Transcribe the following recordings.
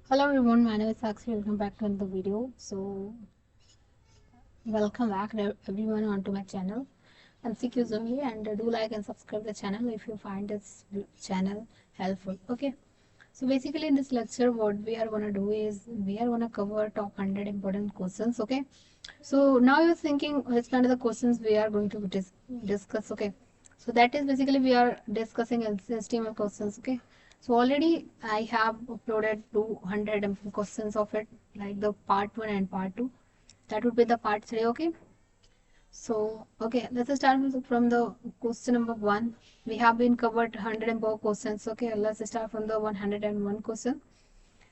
Hello everyone, my name is Sakshi. Welcome back to another video. Welcome back everyone onto my channel. I'm CQ Zoe, and do like and subscribe the channel if you find this channel helpful. Okay, so basically in this lecture, what we are gonna do is we are gonna cover top 100 important questions. Okay, so now you're thinking which kind of the questions we are going to discuss. Okay, so that is basically we are discussing HTML questions. Okay, so already I have uploaded 200 questions of it, like the part 1 and part 2. That would be the part 3. Okay, so okay, let's start from the question number 1. We have been covered 100 and more questions. Okay, let's start from the 101 question.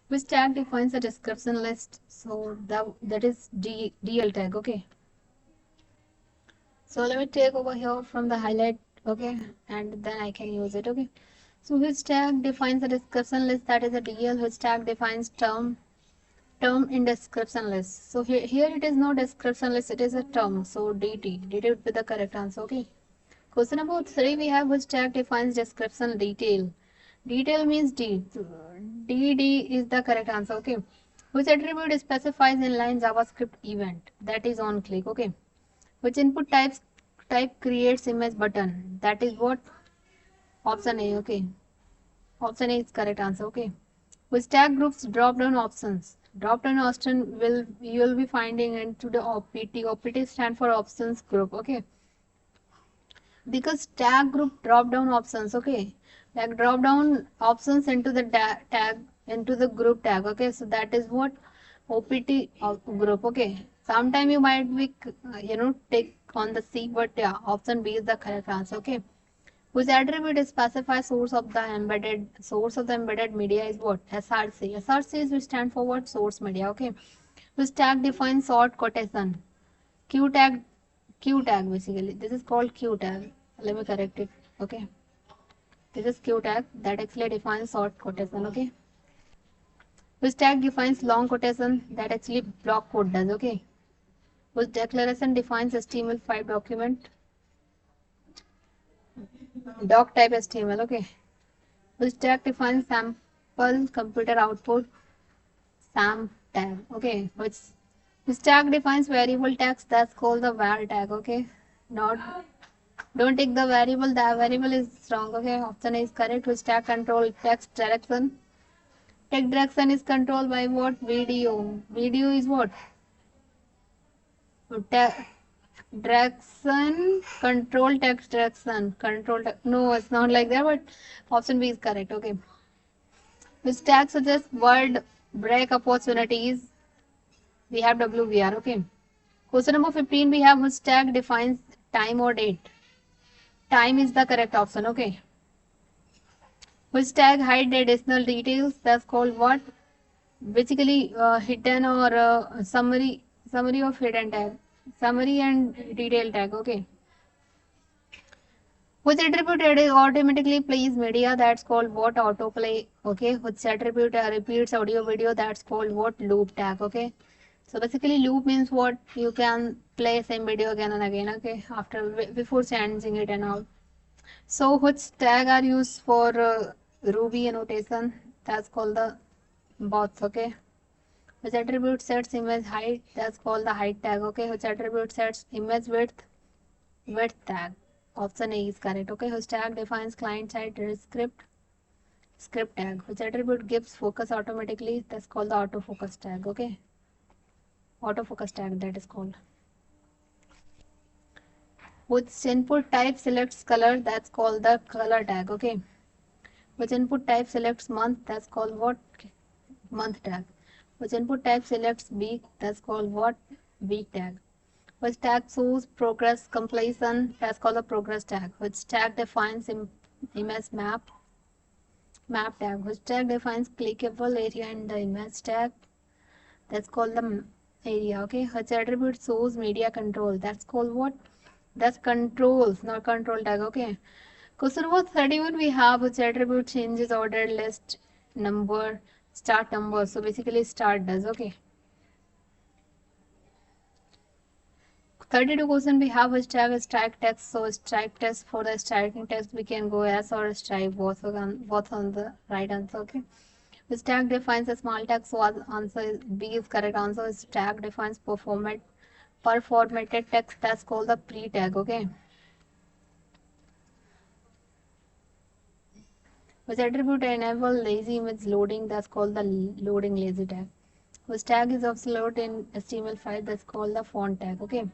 Which tag defines a description list? So that is DL tag. Okay, so let me take over here from the highlight. Okay, and then I can use it. Okay, so which tag defines a description list? That is a DL. Which tag defines term in description list? So here it is no description list, it is a term. So DT would be the correct answer. Okay, question number 3, we have which tag defines description detail? Detail means DD is the correct answer. Okay, which attribute specifies inline JavaScript event? That is on click. Okay, which input type creates image button? That is what? Option A. Okay, option A is correct answer. Okay, which tag groups drop down options? Drop down option you will be finding into the OPT. OPT stand for options group. Okay, because tag group drop down options. Okay, like drop down options into the tag into the group tag. Okay, so that is what OPT group. Okay, sometime you might be take on the C, but yeah, option B is the correct answer. Okay, whose attribute specifies source of the embedded media is what? SRC. SRC is which stand for what? Source media. Okay, which tag defines short quotation? Q tag. Q tag basically, this is called Q tag. Let me correct it. Okay, this is Q tag that actually defines short quotation. Okay, which tag defines long quotation? That actually block code does. Okay, which declaration defines HTML5 document? Doc type HTML. Okay, which tag defines sample computer output? Sam tag. Okay, which tag defines variable tags? That's called the var tag. Okay, not, don't take the variable. The variable is wrong. Okay, option A is correct. Which tag control text direction? Text direction is controlled by what? Video. Video is what? Direction control text direction. No, it's not like that. But option B is correct. Okay. Which tag suggests word break opportunities? We have WBR. Okay. Question number 15. We have which tag defines time or date? Time is the correct option. Okay. Which tag hide additional details? That's called what? Basically hidden or summary of hidden tag, summary and detail tag. Okay, which attribute automatically plays media? That's called what? Autoplay. Okay, which attribute repeats audio video? That's called what? Loop tag. Okay, so basically loop means what? You can play same video again and again. Okay, after before changing it and all. So which tag are used for Ruby annotation? That's called the bots. Okay, which attribute sets image height? That's called the height tag. Okay, which attribute sets image width? Width tag. Option A is correct. Okay, which tag defines client side script? Script tag. Which attribute gives focus automatically? That's called the autofocus tag. Okay, autofocus tag, that is called. Which input type selects color? That's called the color tag. Okay, which input type selects month? That's called what? Month tag. Which input type selects week? That's called what? Week tag. Which tag shows progress completion? That's called the progress tag. Which tag defines image map? Map tag. Which tag defines clickable area in the image tag? That's called the area. Okay, which attribute shows media control? That's called what? That's controls, not control tag. Okay, question number 31, we have which attribute changes ordered list number, start number? So basically start does. Okay, 32 question, we have which tag is strike text. So strike text, for the striking text we can go as or strike, both on the right answer. Okay, Which tag defines a small tag? So answer is B is correct answer. Is tag defines performated text, that's called the pre-tag. Okay. Which attribute enable lazy image loading? That's called the loading lazy tag. Which tag is obsolete in HTML5? That's called the font tag. Okay.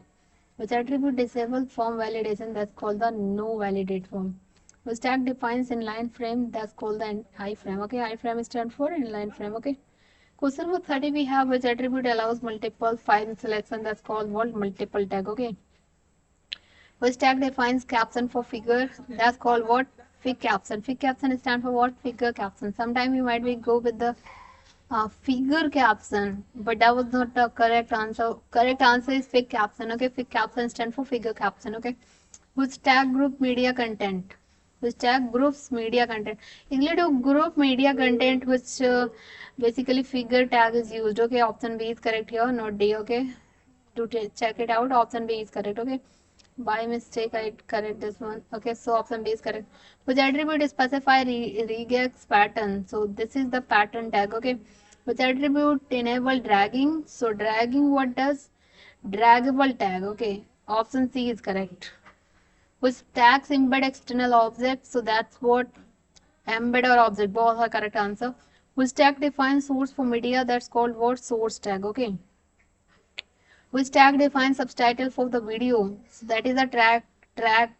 Which attribute disable form validation? That's called the no validate form. Which tag defines inline frame? That's called the iframe. Okay. Iframe stands for inline frame. Okay. Question number 30 we have which attribute allows multiple file selection? That's called what? Multiple tag. Okay. Which tag defines caption for figure? That's called what? Fig caption. Fig caption stands for what? Figure caption. Sometimes you might be go with the figure caption, but that was not the correct answer. Correct answer is fig caption. Okay, fig caption stands for figure caption. Okay, which tag group media content? Which tag groups media content? Easily to group media content, which basically figure tag is used. Okay, option B is correct here, not D. Okay, to check it out, option B is correct. Okay, by mistake I correct this one. Okay, so option B is correct. Which attribute specify regex pattern? So this is the pattern tag. Okay, which attribute enable dragging? So dragging what does? Draggable tag. Okay, option C is correct. Which tags embed external objects? So that's what embed or object, both are correct answer. Which tag defines source for media? That's called what? Source tag. Okay, which tag defines subtitle for the video? So that is a track.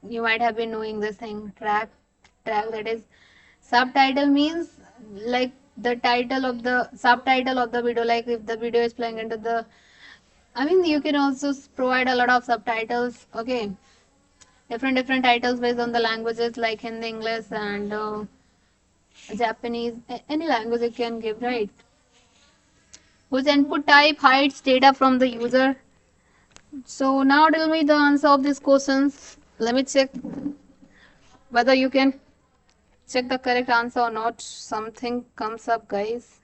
You might have been knowing this thing. Track, that is subtitle means like the title of the subtitle of the video. Like if the video is playing into the, I mean you can also provide a lot of subtitles. Okay, different titles based on the languages like Hindi, English, and Japanese. Any language you can give, right? Whose input type hides data from the user? So now tell me the answer of these questions. Let me check whether you can check the correct answer or not. Something comes up, guys.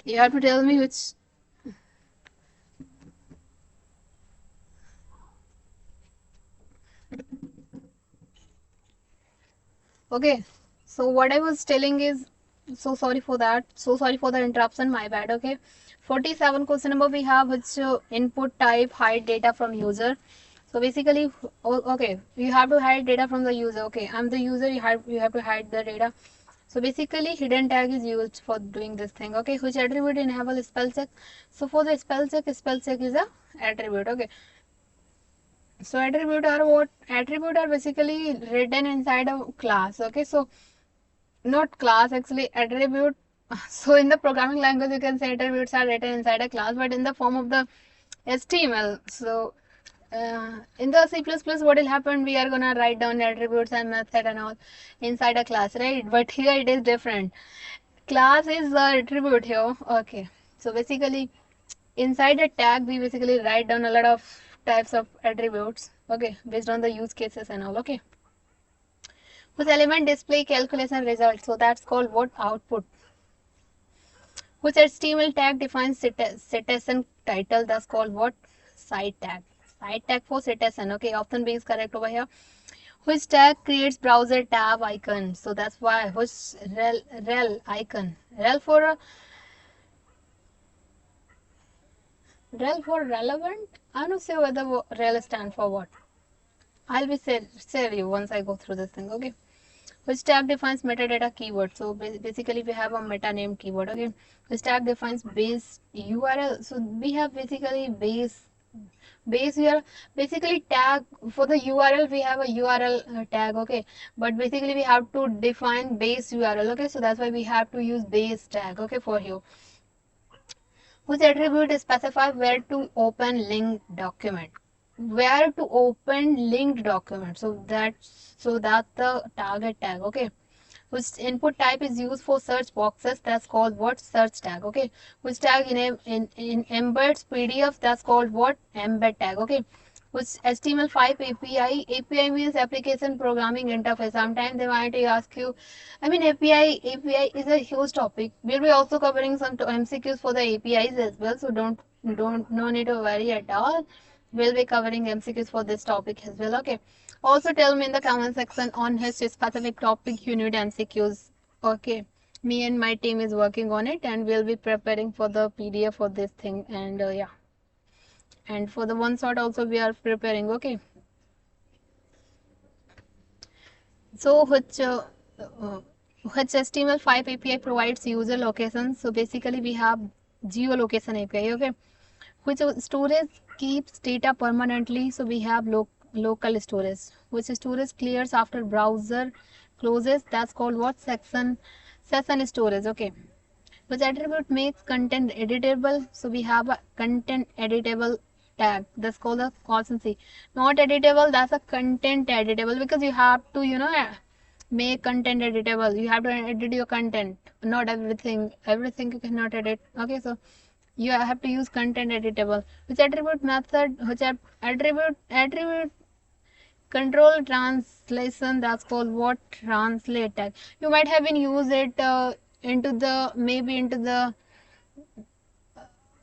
You have to tell me which. Okay, so what I was telling is, so sorry for that. So sorry for the interruption. My bad. Okay, 47 question number we have which input type hide data from user. So basically, okay, you have to hide data from the user. Okay, I'm the user. You have to hide the data. So basically, hidden tag is used for doing this thing. Okay, which attribute enable spell check? So for the spell check is a attribute. Okay, so attribute are what? Attribute are basically written inside a class. Okay, so not class actually attribute. So in the programming language, you can say attributes are written inside a class, but in the form of the HTML. So in the C++, what will happen? We are gonna write down attributes and method and all inside a class, right? But here it is different. Class is the attribute here. Okay, so basically inside a tag we basically write down a lot of types of attributes. Okay, based on the use cases and all. Okay, whose element display calculation result? So that's called what? Output. Which HTML tag defines citation title? That's called what? Site tag. Site tag for citation. Okay, option B is correct over here. Which tag creates browser tab icon? So that's why which rel icon. Rel for relevant. I'm not sure whether rel stand for what. I'll be share you once I go through this thing. Okay. Which tag defines metadata keyword? So basically we have a meta name keyword. Okay. Which tag defines base URL? So we have basically base URL. Basically tag for the URL we have a URL tag. Okay. But basically we have to define base URL. Okay. So that's why we have to use base tag. Okay, for you. Which attribute specifies where to open linked document? Where to open linked document? So that's the target tag. Okay, which input type is used for search boxes? That's called what? Search tag. Okay, which tag in embeds PDF? That's called what? Embed tag. Okay, which HTML5 API means application programming interface. Sometimes they might ask you, I mean API is a huge topic. We'll be also covering some MCQs for the APIs as well, so no need to worry at all. We'll be covering MCQs for this topic as well. Okay, also tell me in the comment section on which specific topic you need MCQs. Okay, Me and my team is working on it, and we'll be preparing for the PDF for this thing. And yeah, and for the one shot also we are preparing. Okay, so uh, which HTML5 API provides user locations. So basically we have geolocation API. Okay, which storage keeps data permanently. So we have local storage, which storage clears after browser closes. That's called what? Session storage. Okay, which attribute makes content editable. So we have a content editable tag, that's called a constancy. Not editable, that's a content editable, because you have to, make content editable. You have to edit your content, not everything you cannot edit. Okay, so you have to use content editable. Which attribute method, which attribute control translation, that's called what? Translate tag. You might have been use it into the, maybe into the,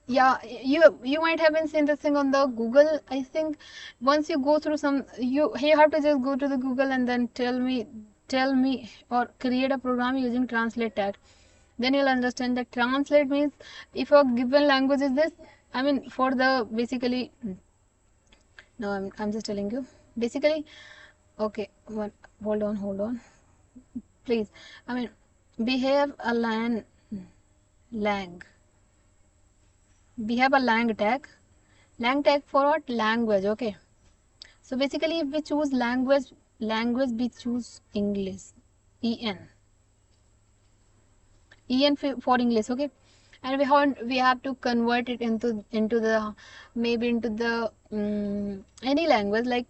yeah, you might have been seen this thing on the Google. I think once you go through some, you have to just go to the Google and then tell me or create a program using translate tag. Then you'll understand that translate means, if a given language is this, I mean, for the basically, no, I'm just telling you basically. Okay, one, hold on please. I mean, we have a lang we have a lang tag for what? Language. Okay, so basically if we choose language we choose English, en for English. Okay, and we have to convert it into the, maybe into the any language, like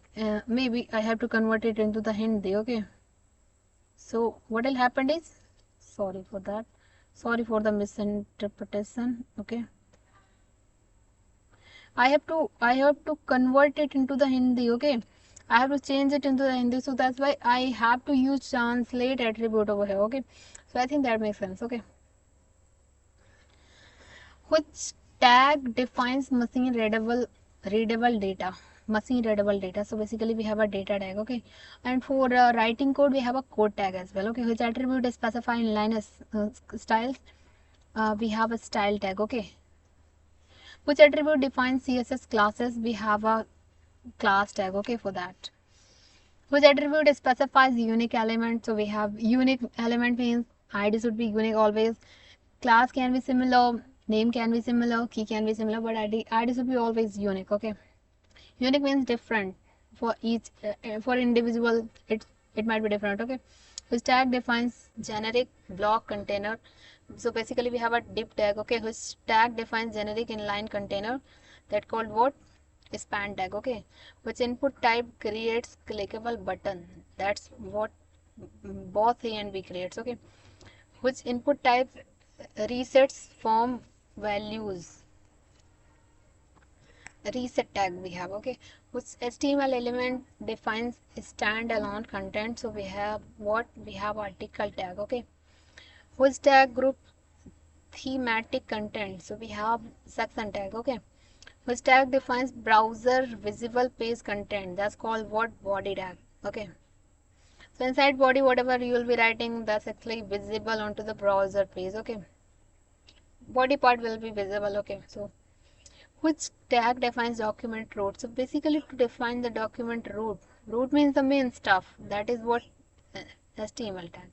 maybe I have to convert it into the Hindi. Okay, so what will happen is, sorry for that, sorry for the misinterpretation. Okay, I have to convert it into the Hindi. Okay, I have to change it into the Hindi, so that's why I have to use translate attribute over here. Okay, so I think that makes sense. Okay, which tag defines readable data? Machine readable data. So basically we have a data tag. Okay, and for writing code we have a code tag as well. Okay, which attribute is specified in line as styles? We have a style tag. Okay, which attribute defines CSS classes? We have a class tag. Okay, for that. Which attribute specifies unique element? So we have unique element means ID should be unique always. Class can be similar, name can be similar, key can be similar, but ID should be always unique. Okay, unique means different for each, for individual it might be different. Okay, which tag defines generic block container? So basically we have a div tag. Okay, which tag defines generic inline container? That called what? Span tag. Okay, which input type creates clickable button? That's what both A and B creates. Okay, which input type resets form values? Reset tag we have. Okay, which HTML element defines standalone content? So we have what? We have article tag. Okay, which tag group thematic content? So we have section tag. Okay, which tag defines browser visible page content? That's called what? Body tag. Okay, so inside body whatever you will be writing, that's actually visible onto the browser page. Okay, body part will be visible. Okay, so which tag defines document root? So basically to define the document root means the main stuff. That is what HTML tag.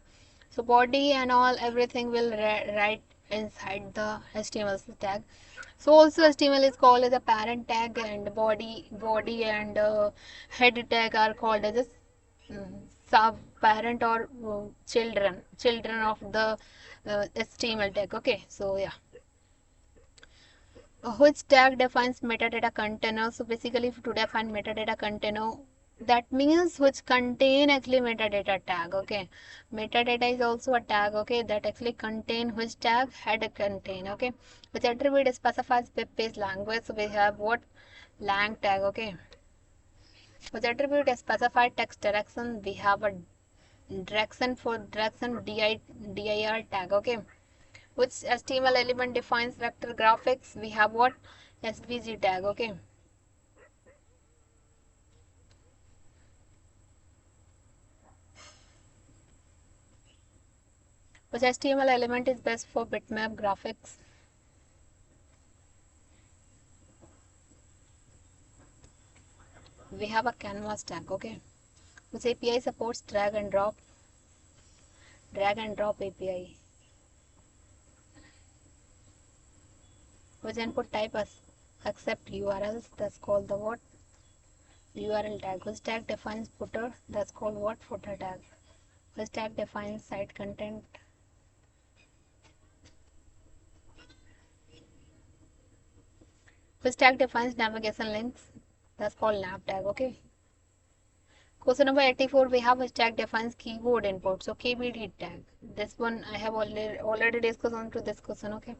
So body and all everything will write inside the HTML tag. So also HTML is called as a parent tag, and body and head tag are called as a sub parent or children of the HTML tag. Okay, so yeah. Which tag defines metadata container? So basically to define metadata container, that means which contain actually metadata tag. Okay, metadata is also a tag. Okay, that actually contain which tag header contain. Okay, which attribute specifies web page language? So we have what? Lang tag. Okay, which attribute specify text direction? We have a direction for direction dir tag. Okay, which HTML element defines vector graphics? We have what? SVG tag. Okay, Which HTML element is best for bitmap graphics? We have a canvas tag, okay. Which API supports drag and drop API? Which input type accept URLs? That's called the what? URL tag. Which tag defines footer? That's called what? Footer tag. Which tag defines site content? Which tag defines navigation links? That's called nav tag, okay. Question number 84, we have which tag defines keyword input. So KBD tag. This one I have already discussed on to this question, okay.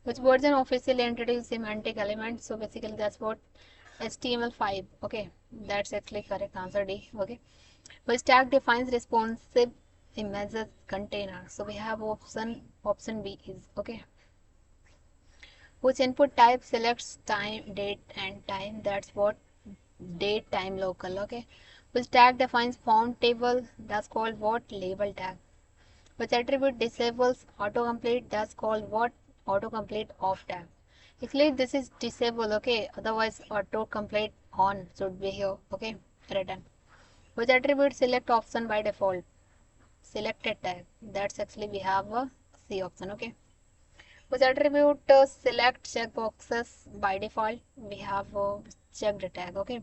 Which version officially introduced semantic elements? So basically that's what HTML5, okay. That's actually correct answer D, okay. Which tag defines responsive images container? So we have option B is, okay. Which input type selects time, date and time? That's what date, time, local, okay. Which tag defines font table? That's called what? Label tag. Which attribute disables autocomplete? That's called what? Autocomplete off tag. Actually this is disable, okay, otherwise autocomplete on should be here, okay, written. Which attribute select option by default? Selected tag. That's actually we have a C option, okay. Which attribute select checkboxes by default? We have checked tag, okay.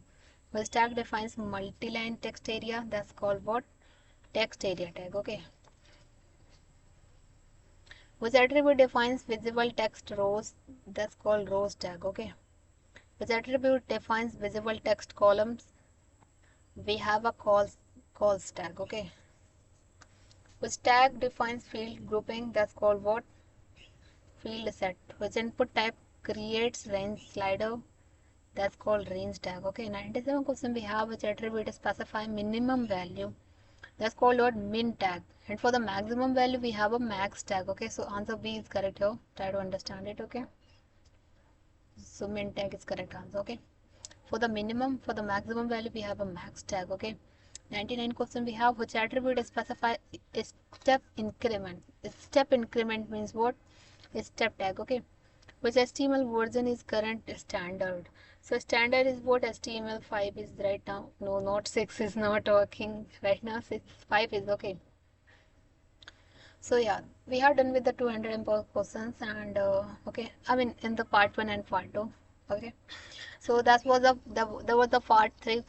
Which tag defines multi-line text area? That's called what? Text area tag, okay. Which attribute defines visible text rows? That's called rows tag, okay. Which attribute defines visible text columns? We have a calls tag, okay. Which tag defines field grouping? That's called what? Field set. Which input type creates range slider? That's called range tag, okay. 97 question we have which attribute specify minimum value? That's called what? Min tag. And for the maximum value we have a max tag, okay. So answer B is correct here. Try to understand it, okay. So min tag is correct answer, okay. For the minimum, for the maximum value we have a max tag, okay. 99 question we have which attribute specify step increment? Step increment means what? Step tag, okay. Which HTML version is current standard? So standard is what? HTML5 is right now. No, not 6 is not working right now. 5 is okay. So yeah, we are done with the 200 questions and okay, I mean in the part 1 and part 2, okay. So that was the part 3